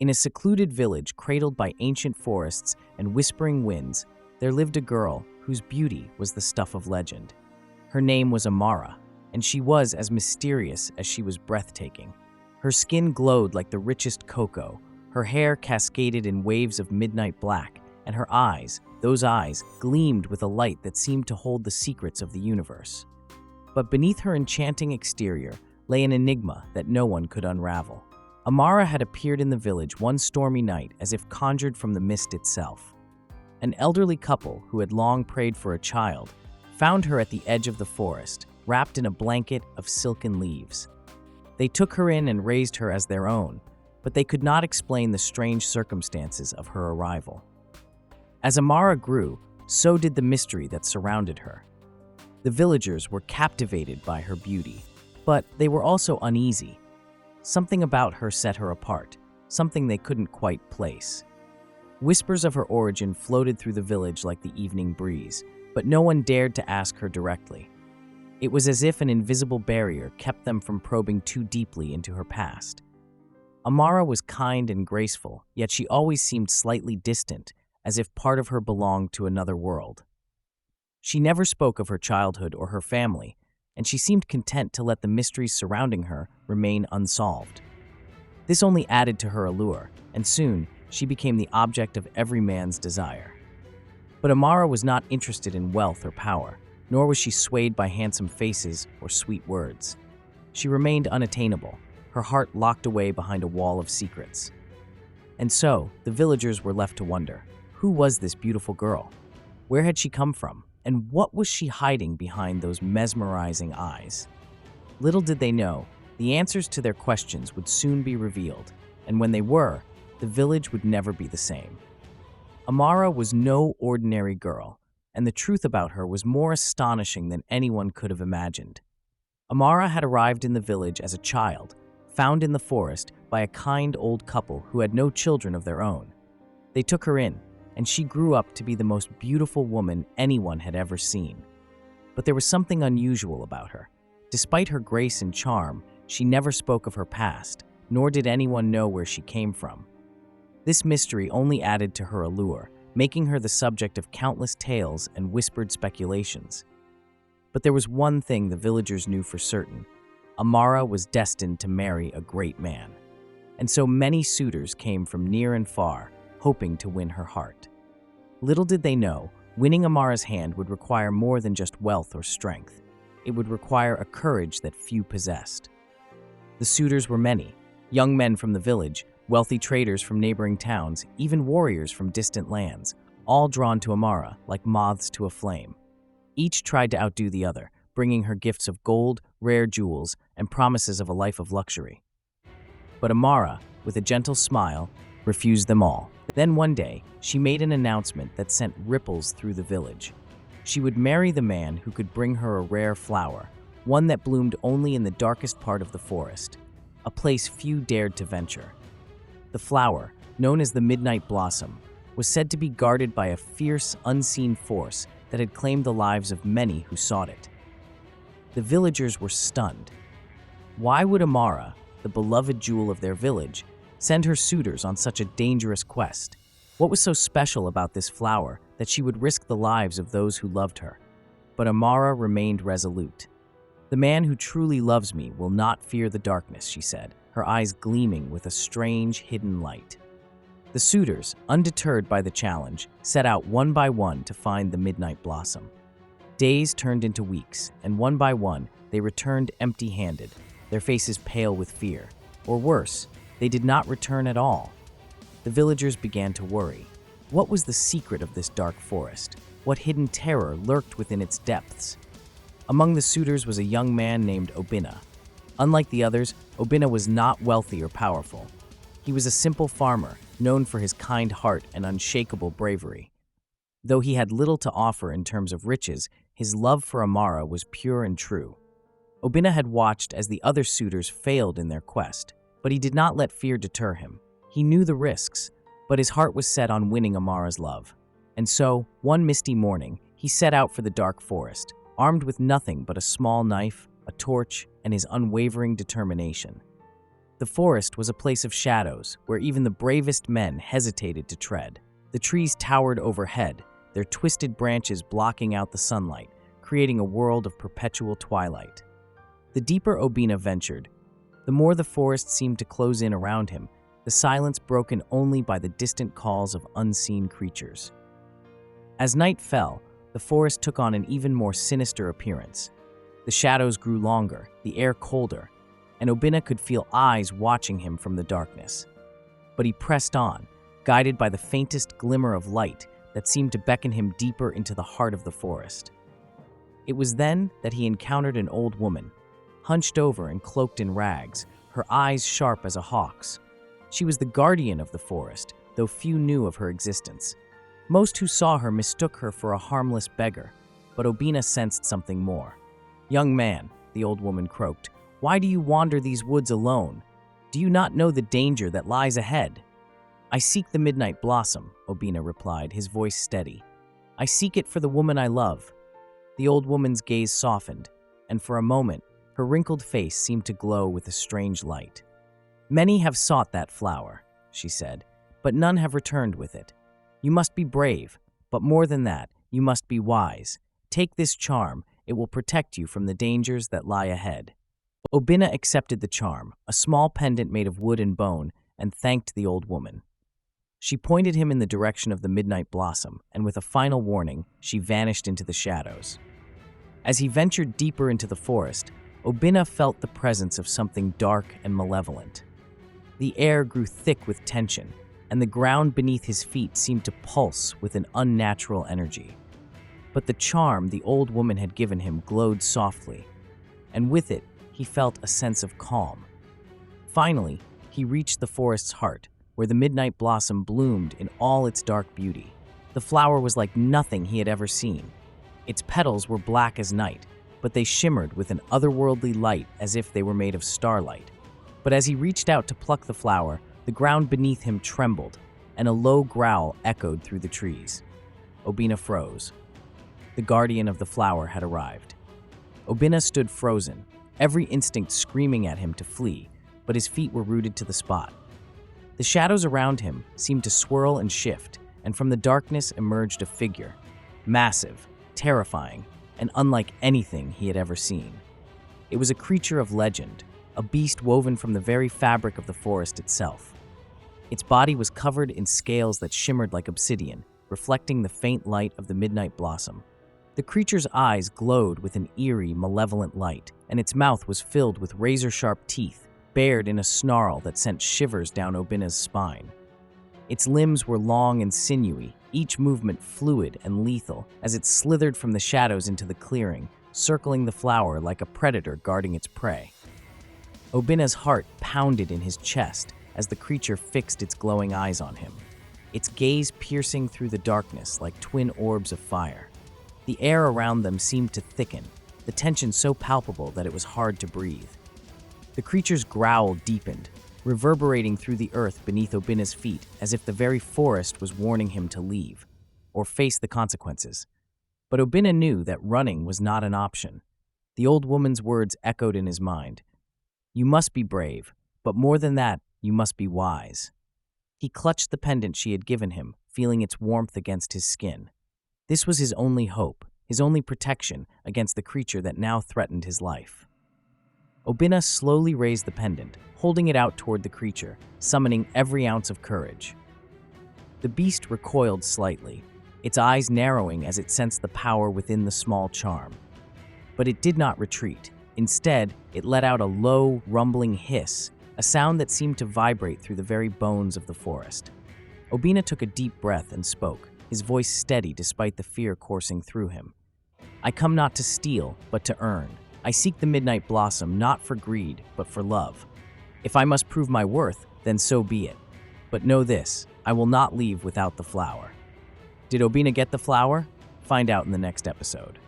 In a secluded village cradled by ancient forests and whispering winds, there lived a girl whose beauty was the stuff of legend. Her name was Amara, and she was as mysterious as she was breathtaking. Her skin glowed like the richest cocoa, her hair cascaded in waves of midnight black, and her eyes, those eyes, gleamed with a light that seemed to hold the secrets of the universe. But beneath her enchanting exterior lay an enigma that no one could unravel. Amara had appeared in the village one stormy night as if conjured from the mist itself. An elderly couple who had long prayed for a child found her at the edge of the forest, wrapped in a blanket of silken leaves. They took her in and raised her as their own, but they could not explain the strange circumstances of her arrival. As Amara grew, so did the mystery that surrounded her. The villagers were captivated by her beauty, but they were also uneasy. Something about her set her apart, something they couldn't quite place. Whispers of her origin floated through the village like the evening breeze, but no one dared to ask her directly. It was as if an invisible barrier kept them from probing too deeply into her past. Amara was kind and graceful, yet she always seemed slightly distant, as if part of her belonged to another world. She never spoke of her childhood or her family, and she seemed content to let the mysteries surrounding her remain unsolved. This only added to her allure, and soon she became the object of every man's desire. But Amara was not interested in wealth or power, nor was she swayed by handsome faces or sweet words. She remained unattainable, her heart locked away behind a wall of secrets. And so, the villagers were left to wonder, who was this beautiful girl? Where had she come from? And what was she hiding behind those mesmerizing eyes? Little did they know, the answers to their questions would soon be revealed, and when they were, the village would never be the same. Amara was no ordinary girl, and the truth about her was more astonishing than anyone could have imagined. Amara had arrived in the village as a child, found in the forest by a kind old couple who had no children of their own. They took her in, and she grew up to be the most beautiful woman anyone had ever seen. But there was something unusual about her. Despite her grace and charm, she never spoke of her past, nor did anyone know where she came from. This mystery only added to her allure, making her the subject of countless tales and whispered speculations. But there was one thing the villagers knew for certain. Amara was destined to marry a great man. And so many suitors came from near and far, hoping to win her heart. Little did they know, winning Amara's hand would require more than just wealth or strength. It would require a courage that few possessed. The suitors were many, young men from the village, wealthy traders from neighboring towns, even warriors from distant lands, all drawn to Amara like moths to a flame. Each tried to outdo the other, bringing her gifts of gold, rare jewels, and promises of a life of luxury. But Amara, with a gentle smile, refused them all. Then one day, she made an announcement that sent ripples through the village. She would marry the man who could bring her a rare flower, one that bloomed only in the darkest part of the forest, a place few dared to venture. The flower, known as the Midnight Blossom, was said to be guarded by a fierce, unseen force that had claimed the lives of many who sought it. The villagers were stunned. Why would Amara, the beloved jewel of their village, send her suitors on such a dangerous quest? What was so special about this flower that she would risk the lives of those who loved her? But Amara remained resolute. "The man who truly loves me will not fear the darkness," she said, her eyes gleaming with a strange, hidden light. The suitors, undeterred by the challenge, set out one by one to find the Midnight Blossom. Days turned into weeks, and one by one, they returned empty-handed, their faces pale with fear. Or worse, they did not return at all. The villagers began to worry. What was the secret of this dark forest? What hidden terror lurked within its depths? Among the suitors was a young man named Obena. Unlike the others, Obena was not wealthy or powerful. He was a simple farmer, known for his kind heart and unshakable bravery. Though he had little to offer in terms of riches, his love for Amara was pure and true. Obena had watched as the other suitors failed in their quest, but he did not let fear deter him. He knew the risks, but his heart was set on winning Amara's love. And so, one misty morning, he set out for the dark forest, armed with nothing but a small knife, a torch, and his unwavering determination. The forest was a place of shadows where even the bravest men hesitated to tread. The trees towered overhead, their twisted branches blocking out the sunlight, creating a world of perpetual twilight. The deeper Obena ventured, the more the forest seemed to close in around him, the silence broken only by the distant calls of unseen creatures. As night fell, the forest took on an even more sinister appearance. The shadows grew longer, the air colder, and Obena could feel eyes watching him from the darkness. But he pressed on, guided by the faintest glimmer of light that seemed to beckon him deeper into the heart of the forest. It was then that he encountered an old woman, hunched over and cloaked in rags, her eyes sharp as a hawk's. She was the guardian of the forest, though few knew of her existence. Most who saw her mistook her for a harmless beggar, but Obena sensed something more. "Young man," the old woman croaked, "why do you wander these woods alone? Do you not know the danger that lies ahead?" "I seek the midnight blossom," Obena replied, his voice steady. "I seek it for the woman I love." The old woman's gaze softened, and for a moment, her wrinkled face seemed to glow with a strange light. "Many have sought that flower," she said, "but none have returned with it. You must be brave, but more than that, you must be wise. Take this charm, it will protect you from the dangers that lie ahead." Obena accepted the charm, a small pendant made of wood and bone, and thanked the old woman. She pointed him in the direction of the midnight blossom, and with a final warning, she vanished into the shadows. As he ventured deeper into the forest, Obena felt the presence of something dark and malevolent. The air grew thick with tension, and the ground beneath his feet seemed to pulse with an unnatural energy. But the charm the old woman had given him glowed softly, and with it, he felt a sense of calm. Finally, he reached the forest's heart, where the midnight blossom bloomed in all its dark beauty. The flower was like nothing he had ever seen. Its petals were black as night, but they shimmered with an otherworldly light as if they were made of starlight. But as he reached out to pluck the flower, the ground beneath him trembled, and a low growl echoed through the trees. Obena froze. The guardian of the flower had arrived. Obena stood frozen, every instinct screaming at him to flee, but his feet were rooted to the spot. The shadows around him seemed to swirl and shift, and from the darkness emerged a figure, massive, terrifying, and unlike anything he had ever seen. It was a creature of legend, a beast woven from the very fabric of the forest itself. Its body was covered in scales that shimmered like obsidian, reflecting the faint light of the midnight blossom. The creature's eyes glowed with an eerie, malevolent light, and its mouth was filled with razor-sharp teeth, bared in a snarl that sent shivers down Obena's spine. Its limbs were long and sinewy, each movement fluid and lethal as it slithered from the shadows into the clearing, circling the flower like a predator guarding its prey. Obena's heart pounded in his chest as the creature fixed its glowing eyes on him, its gaze piercing through the darkness like twin orbs of fire. The air around them seemed to thicken, the tension so palpable that it was hard to breathe. The creature's growl deepened, reverberating through the earth beneath Obena's feet as if the very forest was warning him to leave, or face the consequences. But Obena knew that running was not an option. The old woman's words echoed in his mind. "You must be brave, but more than that, you must be wise." He clutched the pendant she had given him, feeling its warmth against his skin. This was his only hope, his only protection against the creature that now threatened his life. Obena slowly raised the pendant, holding it out toward the creature, summoning every ounce of courage. The beast recoiled slightly, its eyes narrowing as it sensed the power within the small charm. But it did not retreat. Instead, it let out a low, rumbling hiss, a sound that seemed to vibrate through the very bones of the forest. Obena took a deep breath and spoke, his voice steady despite the fear coursing through him. "I come not to steal, but to earn. I seek the midnight blossom not for greed, but for love. If I must prove my worth, then so be it. But know this, I will not leave without the flower." Did Obena get the flower? Find out in the next episode.